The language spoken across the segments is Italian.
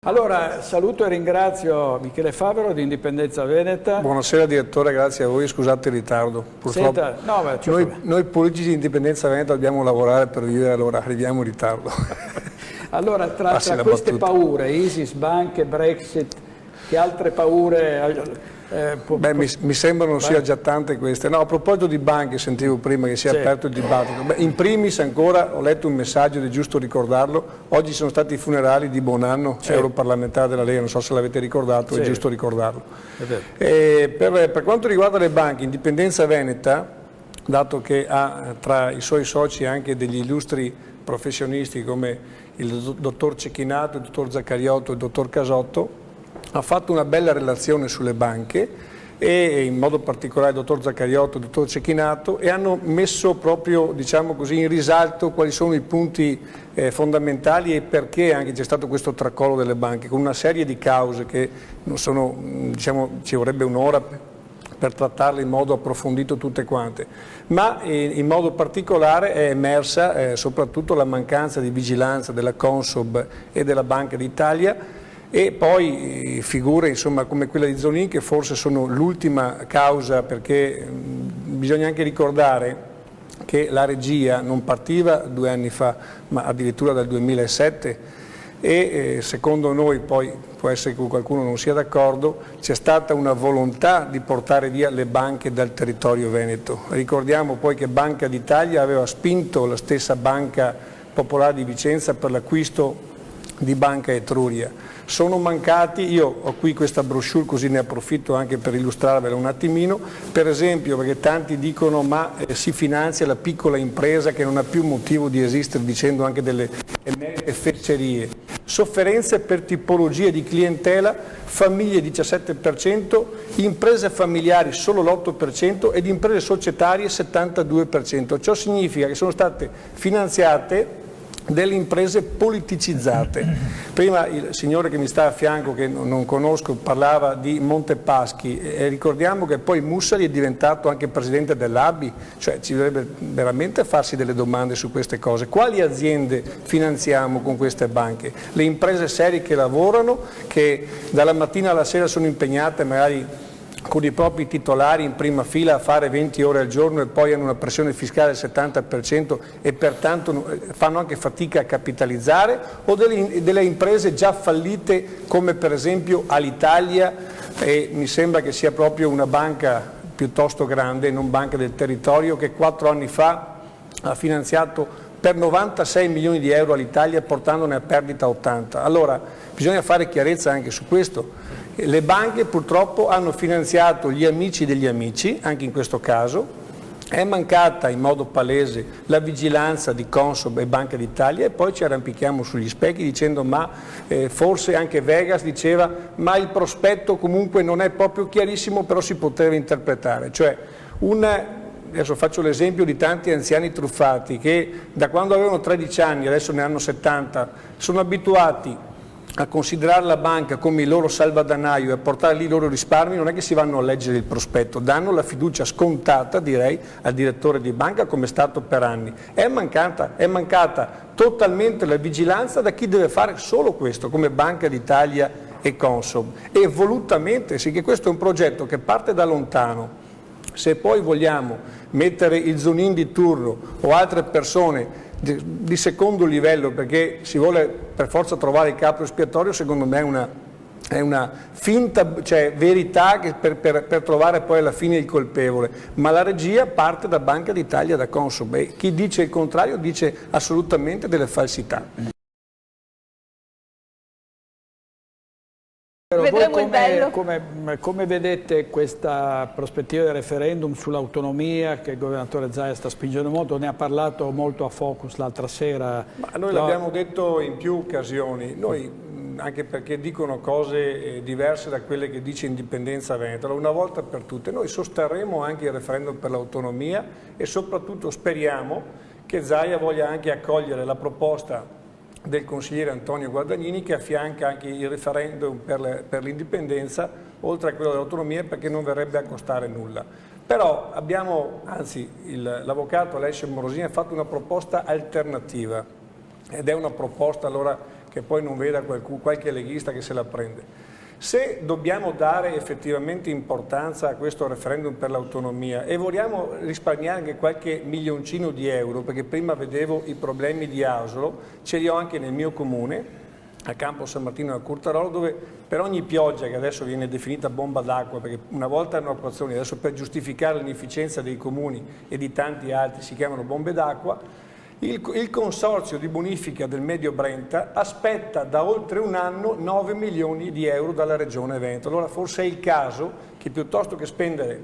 Allora, saluto e ringrazio Michele Favero di Indipendenza Veneta. Buonasera direttore, grazie a voi, scusate il ritardo. Purtroppo Senta, no, noi politici di Indipendenza Veneta dobbiamo lavorare per vivere, allora arriviamo in ritardo. Allora, tra queste paure, ISIS, banche, Brexit, che altre paure... mi sembrano sia già tante queste. No, a proposito di banche, sentivo prima che si è aperto il dibattito. In primis ancora ho letto un messaggio ed è giusto ricordarlo. Oggi sono stati i funerali di Buonanno, europarlamentare della Lega, non so se l'avete ricordato, è giusto ricordarlo. Per quanto riguarda le banche, Indipendenza Veneta, dato che ha tra i suoi soci anche degli illustri professionisti come il dottor Cecchinato, il dottor Zaccariotto e il dottor Casotto, ha fatto una bella relazione sulle banche e in modo particolare il dottor Zaccariotto e il dottor Cecchinato, e hanno messo proprio, diciamo così, in risalto quali sono i punti fondamentali e perché anche c'è stato questo tracollo delle banche, con una serie di cause che non sono, diciamo, ci vorrebbe un'ora per trattarle in modo approfondito tutte quante, ma in modo particolare è emersa soprattutto la mancanza di vigilanza della Consob e della Banca d'Italia, e poi figure insomma come quella di Zonin che forse sono l'ultima causa, perché bisogna anche ricordare che la regia non partiva 2 anni fa ma addirittura dal 2007 e secondo noi, poi può essere che qualcuno non sia d'accordo, c'è stata una volontà di portare via le banche dal territorio veneto. Ricordiamo poi che Banca d'Italia aveva spinto la stessa Banca Popolare di Vicenza per l'acquisto di Banca Etruria. Sono mancati, io ho qui questa brochure così ne approfitto anche per illustrarvela un attimino, per esempio perché tanti dicono ma si finanzia la piccola impresa che non ha più motivo di esistere, dicendo anche delle emerite fesserie. Sofferenze per tipologie di clientela, famiglie 17%, imprese familiari solo l'8% ed imprese societarie 72%. Ciò significa che sono state finanziate delle imprese politicizzate. Prima il signore che mi sta a fianco, che non conosco, parlava di Montepaschi e ricordiamo che poi Mussari è diventato anche presidente dell'ABI, cioè ci dovrebbe veramente farsi delle domande su queste cose. Quali aziende finanziamo con queste banche? Le imprese serie che lavorano, che dalla mattina alla sera sono impegnate magari con i propri titolari in prima fila a fare 20 ore al giorno e poi hanno una pressione fiscale del 70% e pertanto fanno anche fatica a capitalizzare, o delle imprese già fallite come per esempio Alitalia, e mi sembra che sia proprio una banca piuttosto grande, non banca del territorio, che 4 anni fa ha finanziato per 96 milioni di euro all'Italia portandone a perdita 80. Allora bisogna fare chiarezza anche su questo. Le banche purtroppo hanno finanziato gli amici degli amici, anche in questo caso. È mancata in modo palese la vigilanza di Consob e Banca d'Italia, e poi ci arrampichiamo sugli specchi dicendo ma forse anche Vegas diceva ma il prospetto comunque non è proprio chiarissimo, però si poteva interpretare. Cioè adesso faccio l'esempio di tanti anziani truffati che da quando avevano 13 anni, adesso ne hanno 70, sono abituati a considerare la banca come il loro salvadanaio e a portare lì i loro risparmi. Non è che si vanno a leggere il prospetto, danno la fiducia scontata, direi, al direttore di banca, come è stato per anni. È mancata totalmente la vigilanza da chi deve fare solo questo, come Banca d'Italia e Consob, e volutamente, sì, che questo è un progetto che parte da lontano. Se poi vogliamo mettere il Zonin di turno o altre persone di secondo livello, perché si vuole per forza trovare il capro espiatorio, secondo me è una finta, cioè verità per trovare poi alla fine il colpevole, ma la regia parte da Banca d'Italia, da Consob, e chi dice il contrario dice assolutamente delle falsità. Voi come vedete questa prospettiva del referendum sull'autonomia che il governatore Zaia sta spingendo molto? Ne ha parlato molto a Focus l'altra sera. Ma noi l'abbiamo detto in più occasioni, noi, anche perché dicono cose diverse da quelle che dice Indipendenza Veneta. Una volta per tutte noi sosterremo anche il referendum per l'autonomia e soprattutto speriamo che Zaia voglia anche accogliere la proposta del consigliere Antonio Guadagnini, che affianca anche il referendum per l'indipendenza oltre a quello dell'autonomia, perché non verrebbe a costare nulla. Però abbiamo, anzi l'avvocato Alessio Morosini ha fatto una proposta alternativa, ed è una proposta allora che poi non veda qualche leghista che se la prende. Se dobbiamo dare effettivamente importanza a questo referendum per l'autonomia e vogliamo risparmiare anche qualche milioncino di euro, perché prima vedevo i problemi di Asolo, ce li ho anche nel mio comune, a Campo San Martino a Curtarolo, dove per ogni pioggia, che adesso viene definita bomba d'acqua, perché una volta erano acquazzoni, adesso per giustificare l'inefficienza dei comuni e di tanti altri si chiamano bombe d'acqua, il consorzio di bonifica del Medio Brenta aspetta da oltre un anno 9 milioni di euro dalla Regione Veneto. Allora forse è il caso che piuttosto che spendere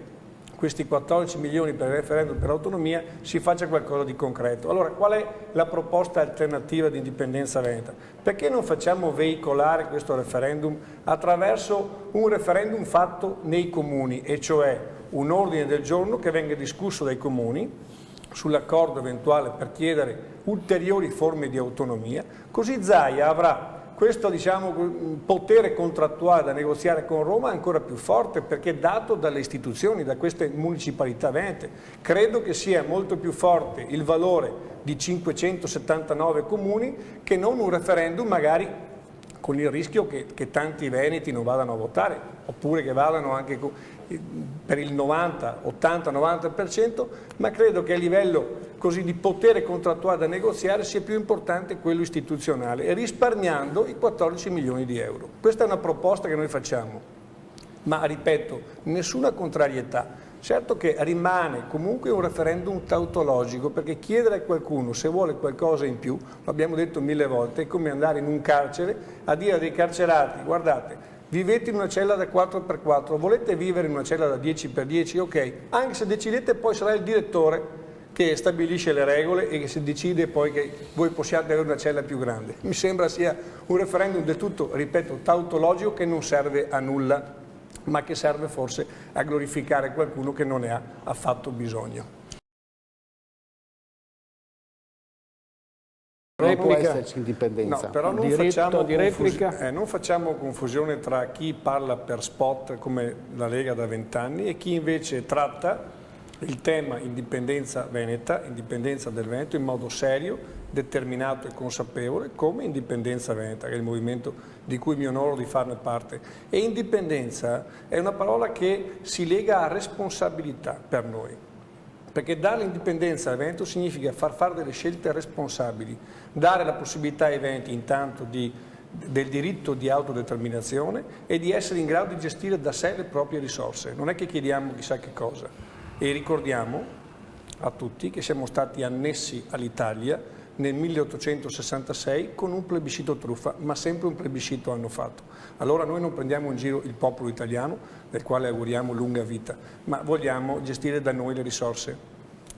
questi 14 milioni per il referendum per l'autonomia si faccia qualcosa di concreto. Allora qual è la proposta alternativa di Indipendenza Veneta? Perché non facciamo veicolare questo referendum attraverso un referendum fatto nei comuni, e cioè un ordine del giorno che venga discusso dai comuni sull'accordo eventuale per chiedere ulteriori forme di autonomia, così Zaia avrà questo potere contrattuale da negoziare con Roma ancora più forte, perché è dato dalle istituzioni, da queste municipalità venete. Credo che sia molto più forte il valore di 579 comuni che non un referendum magari con il rischio che tanti veneti non vadano a votare, oppure che vadano anche per il 90, 80, 90%, ma credo che a livello così di potere contrattuale da negoziare sia più importante quello istituzionale, e risparmiando i 14 milioni di euro. Questa è una proposta che noi facciamo, ma ripeto, nessuna contrarietà. Certo che rimane comunque un referendum tautologico, perché chiedere a qualcuno se vuole qualcosa in più, lo abbiamo detto 1000 volte, è come andare in un carcere a dire a dei carcerati: guardate, vivete in una cella da 4x4, volete vivere in una cella da 10x10, ok, anche se decidete poi sarà il direttore che stabilisce le regole e che si decide poi che voi possiate avere una cella più grande. Mi sembra sia un referendum del tutto, ripeto, tautologico, che non serve a nulla, ma che serve forse a glorificare qualcuno che non ne ha affatto bisogno. Non può esserci indipendenza. No, però non facciamo confusione tra chi parla per spot come la Lega da 20 anni e chi invece tratta il tema indipendenza veneta, indipendenza del Veneto, in modo serio, determinato e consapevole, come Indipendenza Veneta, che è il movimento di cui mi onoro di farne parte. E indipendenza è una parola che si lega a responsabilità per noi, perché dare l'indipendenza al Veneto significa far fare delle scelte responsabili, dare la possibilità ai veneti intanto del diritto di autodeterminazione e di essere in grado di gestire da sé le proprie risorse. Non è che chiediamo chissà che cosa. E ricordiamo a tutti che siamo stati annessi all'Italia nel 1866 con un plebiscito truffa, ma sempre un plebiscito hanno fatto. Allora noi non prendiamo in giro il popolo italiano, del quale auguriamo lunga vita, ma vogliamo gestire da noi le risorse.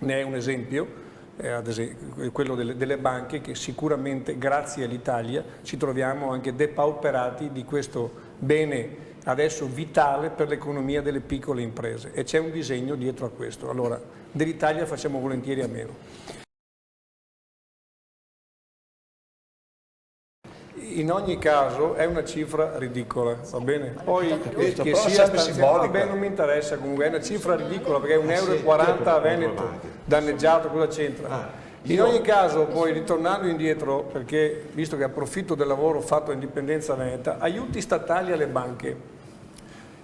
Ne è un esempio, ad esempio quello delle banche, che sicuramente grazie all'Italia ci troviamo anche depauperati di questo bene adesso vitale per l'economia delle piccole imprese, e c'è un disegno dietro a questo. Allora dell'Italia facciamo volentieri a meno. In ogni caso è una cifra ridicola, va bene? Poi che sia simbolica, vabbè, non mi interessa, comunque è una cifra ridicola, perché è 1,40 € a Veneto danneggiato, cosa c'entra? In ogni caso, poi ritornando indietro, perché visto che approfitto del lavoro fatto a Indipendenza Veneta, aiuti statali alle banche,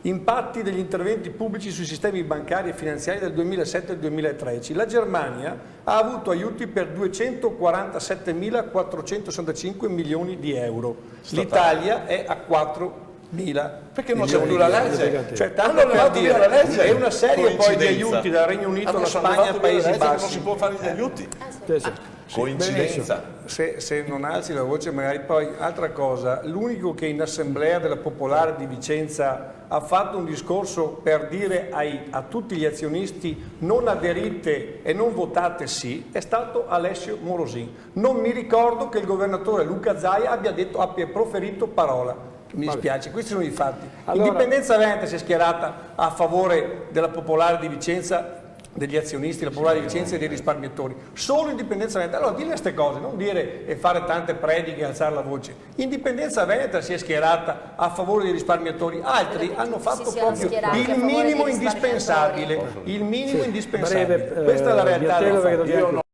impatti degli interventi pubblici sui sistemi bancari e finanziari del 2007 e 2013. La Germania ha avuto aiuti per 247.465 milioni di euro, l'Italia è a 4.000. Perché non c'è più la legge? Cioè, tanto per dire, la legge è una serie poi di aiuti dal Regno Unito alla Spagna, Paesi Bassi. Non si può fare gli aiuti. Coincidenza. Se non alzi la voce magari. Poi, altra cosa, l'unico che in assemblea della Popolare di Vicenza ha fatto un discorso per dire a tutti gli azionisti: non aderite e non votate sì, è stato Alessio Morosin. Non mi ricordo che il governatore Luca Zaia abbia proferito parola. Mi dispiace, questi sono i fatti. Allora, Indipendenza Veneta si è schierata a favore della Popolare di Vicenza, degli azionisti, la Popolare di Vicenza e dei risparmiatori. Solo Indipendenza Veneta. Allora dire queste cose, non dire e fare tante prediche e alzare la voce. Indipendenza Veneta si è schierata a favore dei risparmiatori, altri hanno fatto proprio il minimo indispensabile. Il minimo indispensabile. Questa è la realtà.